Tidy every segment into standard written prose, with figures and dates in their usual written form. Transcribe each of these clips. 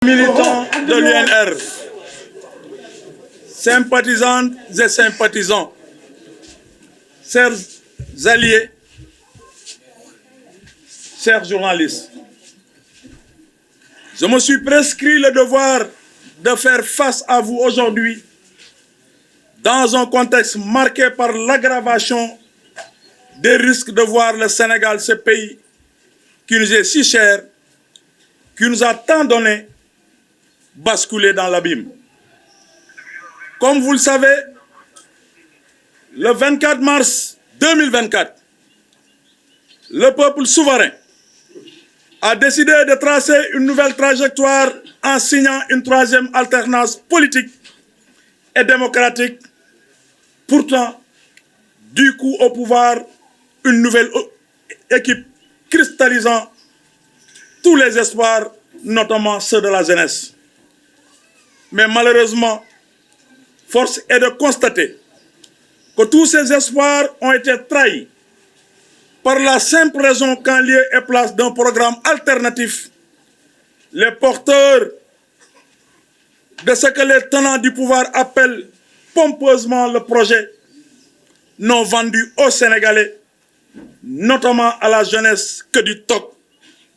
Militants de l'UNR, sympathisantes et sympathisants, chers alliés, chers journalistes, je me suis prescrit le devoir de faire face à vous aujourd'hui dans un contexte marqué par l'aggravation des risques de voir le Sénégal, ce pays qui nous est si cher, qui nous a tant donné, basculer dans l'abîme. Comme vous le savez, le 24 mars 2024, le peuple souverain a décidé de tracer une nouvelle trajectoire en signant une troisième alternance politique et démocratique, pourtant, du coup au pouvoir, une nouvelle équipe cristallisant tous les espoirs, notamment ceux de la jeunesse. Mais malheureusement, force est de constater que tous ces espoirs ont été trahis par la simple raison qu'en lieu et place d'un programme alternatif, les porteurs de ce que les tenants du pouvoir appellent pompeusement le projet n'ont vendu aux Sénégalais, notamment à la jeunesse, que du toc,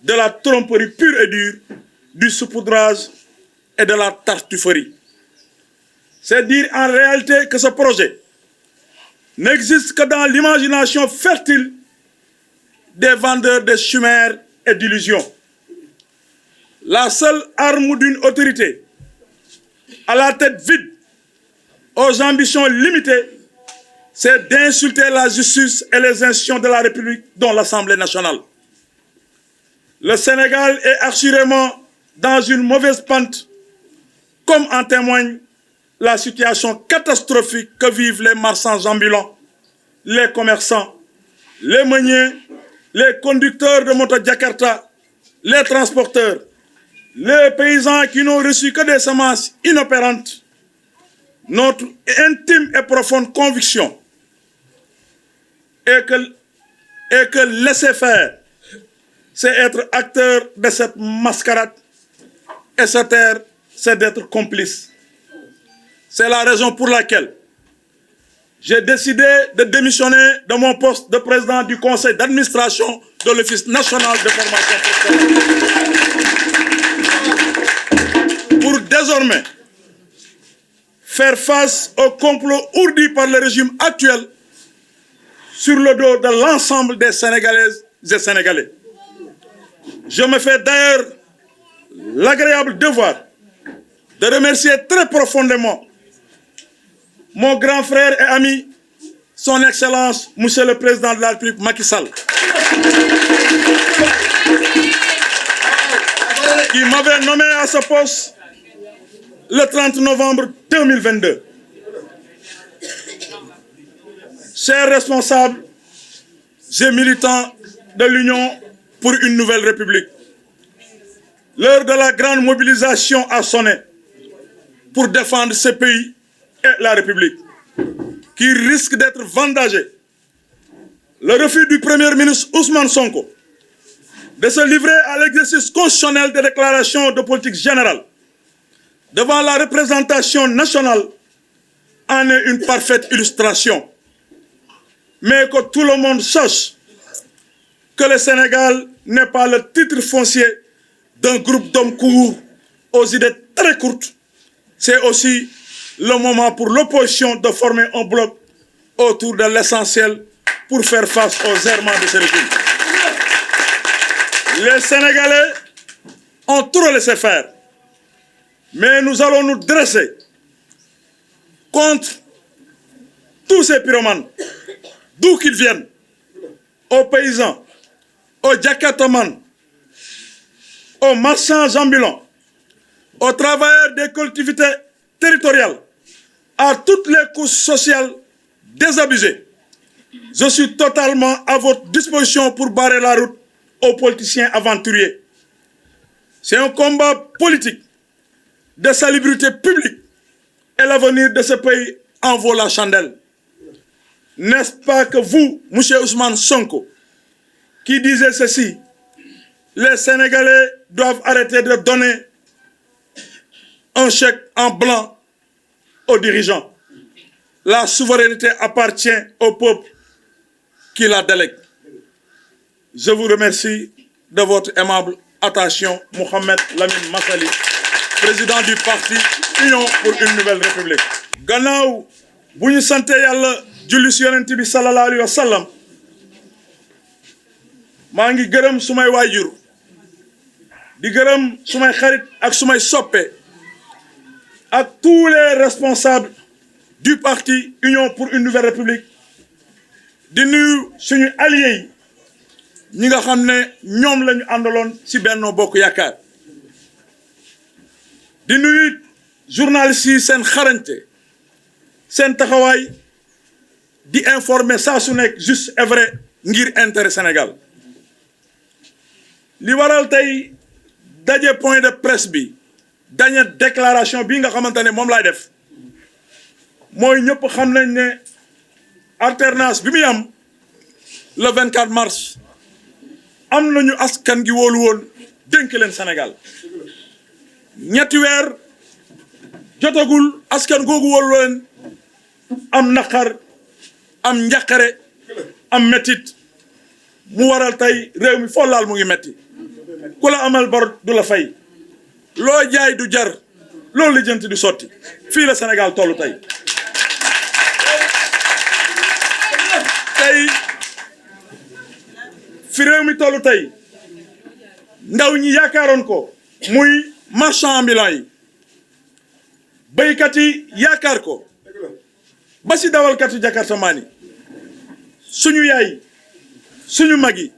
de la tromperie pure et dure, du saupoudrage et de la tartufferie. C'est dire en réalité que ce projet n'existe que dans l'imagination fertile des vendeurs de chimères et d'illusions. La seule arme d'une autorité à la tête vide, aux ambitions limitées, c'est d'insulter la justice et les institutions de la République, dont l'Assemblée nationale. Le Sénégal est assurément dans une mauvaise pente, comme en témoigne la situation catastrophique que vivent les marchands ambulants, les commerçants, les meuniers, les conducteurs de moto Jakarta, les transporteurs, les paysans qui n'ont reçu que des semences inopérantes. Notre intime et profonde conviction est que laisser faire, c'est être acteur de cette mascarade, et se taire, c'est d'être complice. C'est la raison pour laquelle j'ai décidé de démissionner de mon poste de président du conseil d'administration de l'Office national de formation professionnelle. Pour désormais faire face au complot ourdi par le régime actuel sur le dos de l'ensemble des Sénégalaises et Sénégalais. Je me fais d'ailleurs l'agréable devoir de remercier très profondément mon grand frère et ami, son Excellence, Monsieur le Président de la République, Macky Sall, qui m'avait nommé à ce poste le 30 novembre 2022. Chers responsables et militants de l'Union pour une nouvelle République, l'heure de la grande mobilisation a sonné pour défendre ce pays et la République, qui risque d'être vendagé. Le refus du Premier ministre Ousmane Sonko de se livrer à l'exercice constitutionnel des déclarations de politique générale devant la représentation nationale en est une parfaite illustration. Mais que tout le monde sache que le Sénégal n'est pas le titre foncier d'un groupe d'hommes courts aux idées très courtes. C'est aussi le moment pour l'opposition de former un bloc autour de l'essentiel pour faire face aux errements de ce régime. Les Sénégalais ont trop laissé faire, mais nous allons nous dresser contre tous ces pyromanes, d'où qu'ils viennent, aux paysans, aux jakartamans, aux marchands ambulants, aux travailleurs des collectivités territoriales, à toutes les couches sociales désabusées. Je suis totalement à votre disposition pour barrer la route aux politiciens aventuriers. C'est un combat politique de salubrité publique et l'avenir de ce pays en vaut la chandelle. N'est-ce pas que vous, M. Ousmane Sonko, qui disiez ceci, les Sénégalais doivent arrêter de donner un chèque en blanc aux dirigeants. La souveraineté appartient au peuple qui la délègue. Je vous remercie de votre aimable attention. Mohamed Lamine Massaly, président du parti Union pour une nouvelle république. Gannaaw bu ñu sante Yàlla julli ci Yonent bi sallallahu alayhi wa sallam, maa ngi gërëm sumay waajur di gërëm sumay xarit ak sumay soppe ak tous les responsables du parti Union pour une nouvelle république di nuyu suñu alliés yi ñi nga xam ne ñoom la ñu àndaloon ci Benno Bokk Yaakaar di nuyu journalistes yi seen xarañte seen taxawaay di informer saa su nekk juste et vrai ngir intérêt Sénégal li waral tey daje point de presse bi dañe déclaration bi nga xamante ne moom laay def mooy ñëpp xam nañ ne alternance bi muy am le 24 mars am nañu askan gi wóolu woon dénk leen Sénégal ñetti weer jotagul askan googu wóolu leen am naqar am njaqare am mettit mu waral tey réew mi foo laal mu ngi metti ku la amal bor du la fay loo jaay du jar loolu lijjanti du sotti fii la Sénégal tollu tey fi réew mi tollu tey ndaw ñi yaakaaroon ko muy marchand ambulant yi béykat yi yaakaar ko ba si dawalkatu jakartamaan yi suñu yaay suñu mag yi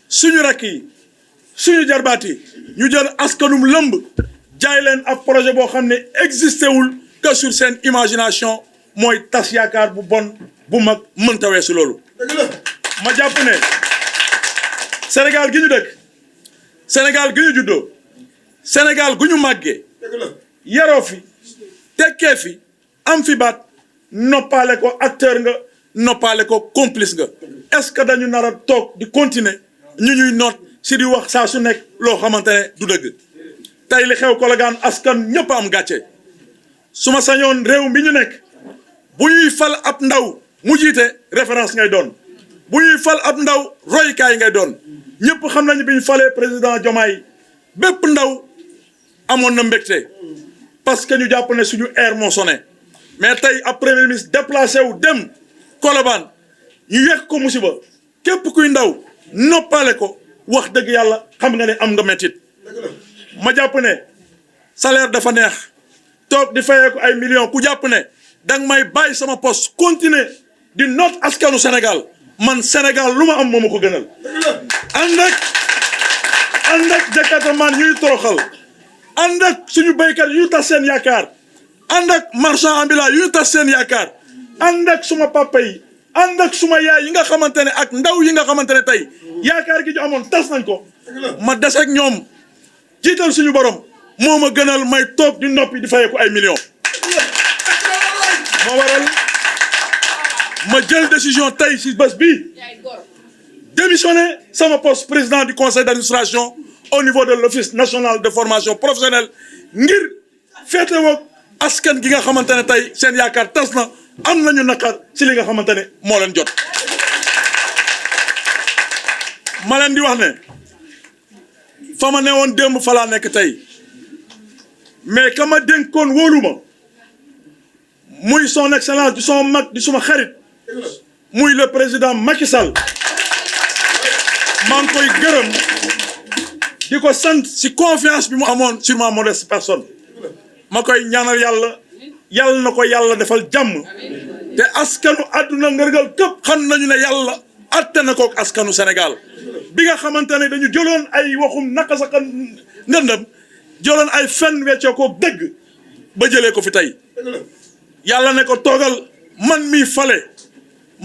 suñu rakk yi suñu jarbaat yi ñu jël askanum lëmb jaay leen ab projet boo xam ne existé wul que sur seen imagination mooy tas yaakaar bu bon bu mag mënta weesu loolu ma jàpp ne Sénégal gi ñu dëkk Sénégal gi ñu juddoo Sénégal gu ñu màggee yaroo fi tekkee fi am fi baat noppaale ko acteur nga noppaale ko complice nga est-ce que dañu nar a toog di continuer ñu ñuy noot si di wax saa su nekk loo xamante ne du dëgg tey li xew Colobane askan ñëpp am gàcce su ma sañoon réew mi ñu nekk bu ñuy fal ab ndaw mu jiite référence ngay doon bu ñuy fal ab ndaw roykaay ngay doon ñëpp xam nañu bi ñu falee président Diomaye bépp ndaw amoon na mbégte parce que ñu jàpp ne suñu air moo sonné mais tey ab premier ministre déplacé wu dem Colobane ñu yegg ko musiba képp kuy ndaw noppale ko wax dëgg yàlla xam nga ne am nga mettit ma jàpp ne salaire dafa neex toog di fayee ko ay millions ku jàpp ne danga may bàyyi sama poste continuer di noot askanu Sénégal man Sénégal lu ma am moo ma ko gënal ànd ak jakartamaan ñuy toroxal ànd ak suñu béykat yu tas seen yaakaar ànd ak marchand ambulant yu tas seen yaakaar ànd ak suma papa yi ànd ak suma yaay yi nga xamante ne ak ndaw yi nga xamante ne tey yaakaar gi ñu amoon tas nañ ko ma des ak ñoom jiital suñu borom moo ma gënal may toog di noppi di fayee ko ay millions moo waral ma jël décision tey si bés bii démissionner sama poste président du conseil d'administration au niveau de l'office national de formation professionnelle ngir féete woog askan gi nga xamante ne tey seen yaakaar tas na am nañu naqar si li nga xamante ne moo leen jot ma leen di wax ne fa ma newoon démb fa laa nekk tey mais ka ma dénkoon wóolu ma muy son excellence di son mag di suma xarit muy le président Macky Sall maa ngi koy gërëm di ko sant si confiance bi mu amoon sur ma modeste personne ma koy ñaanal yàlla na ko yàlla defal jàmm te askanu àdduna ngërgal këpp xam nañu ne yàlla atte na kook askanu Sénégal bi nga xamante ne dañu jëloon ay waxum naka saka ngëndam jëloon ay fen weccoo kook dëgg ba jëlee ko fi tey yàlla ne ko toogal man mi fale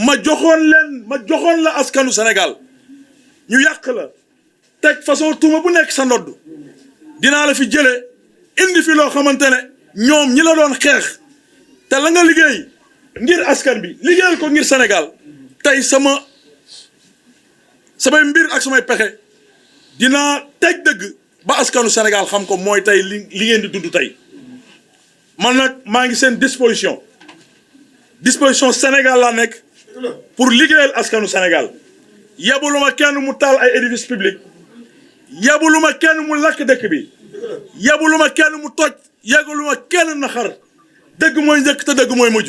ma joxoon la askanu Sénégal ñu yàq la teg façon tuuma bu nekk sa ndodd dinaa la fi jële indi fi loo xamante ne ñoom ñi la doon xeex te la nga liggéey ngir askan bi liggéeyal ko ngir Sénégal tey samay mbir ak samay pexe dinaa teg dëgg ba askanu Sénégal xam ko mooy tey li ngeen di dund tey man nag maa ngi seen disposition Sénégal laa nekk pour liggéeyal askanu Sénégal yabuluma kenn mu taal ay édifice public yabuluma kenn mu lakk dëkk bi yabuluma kenn mu toj yabuluma kenn naxar dëgg mooy njëkk te dëgg mooy mujj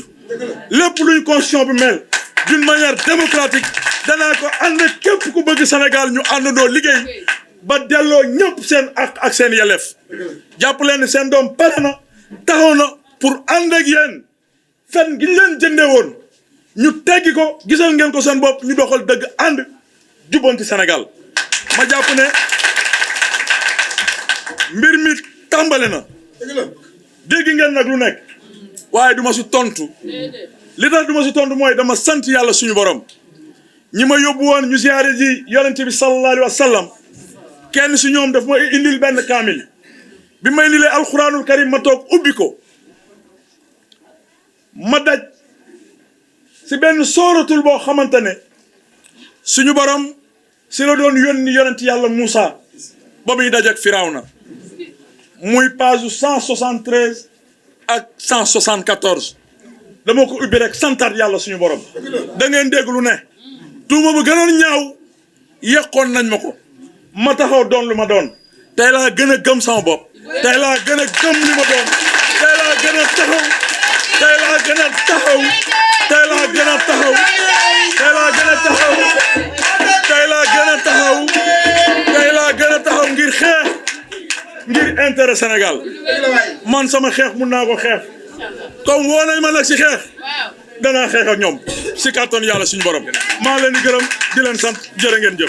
lépp luñ constitution bi mel d'une manière démocratique danaa ko ànd képp ku bëgg Sénégal ñu àndandoo liggéey ba delloo ñëpp seen ak seen yelleef jàpp leen seen doom pare na taxaw na pour ànd ak yéen fen gi ñu leen jëndee woon ñu teggi ko gisal ngeen ko seen bopp ñu doxal dëgg ànd jubbanti Sénégal ma jàpp ne mbir mi tàmbale na dégg ngeen nag lu nekk waaye du ma si tontu li tax du ma si tontu mooy dama sant yàlla suñu borom ñi ma yóbbu woon ñu ziyaare ji yonente bi sallallahu alayhi wa sallam kenn si ñoom daf ma indil benn kaamil bi ma indilee alquranul karim ma toog ubbi ko ma daj si benn sooratul boo xamante ne suñu borom si la doon yónni yonent yàlla Moussa ba muy daj ak Firawna muy page 173 ak 174 dama ko ubbi rek santaat yàlla suñu borom da ngeen dégg lu ne tuuma bu gënoon ñaaw yekkoon nañ ma ko ma taxaw doon lu ma doon tey laa gën a gëm sama bopp tey laa gën a gëm li ma doon tey laa gën a taxaw tey laa gën a taxaw tey laa gën a taxaw tey laa gën a taxaw tey laa gën a taxaw tey laa gën a taxaw ngir xeex ngir intérêt Sénégal man sama xeex mun naa ko xeex comme woo nañ ma nag si xeex danaa xeex ak ñoom si kàttan yàlla suñu borom maa leen di gërëm di leen sant jërë ngeen jëf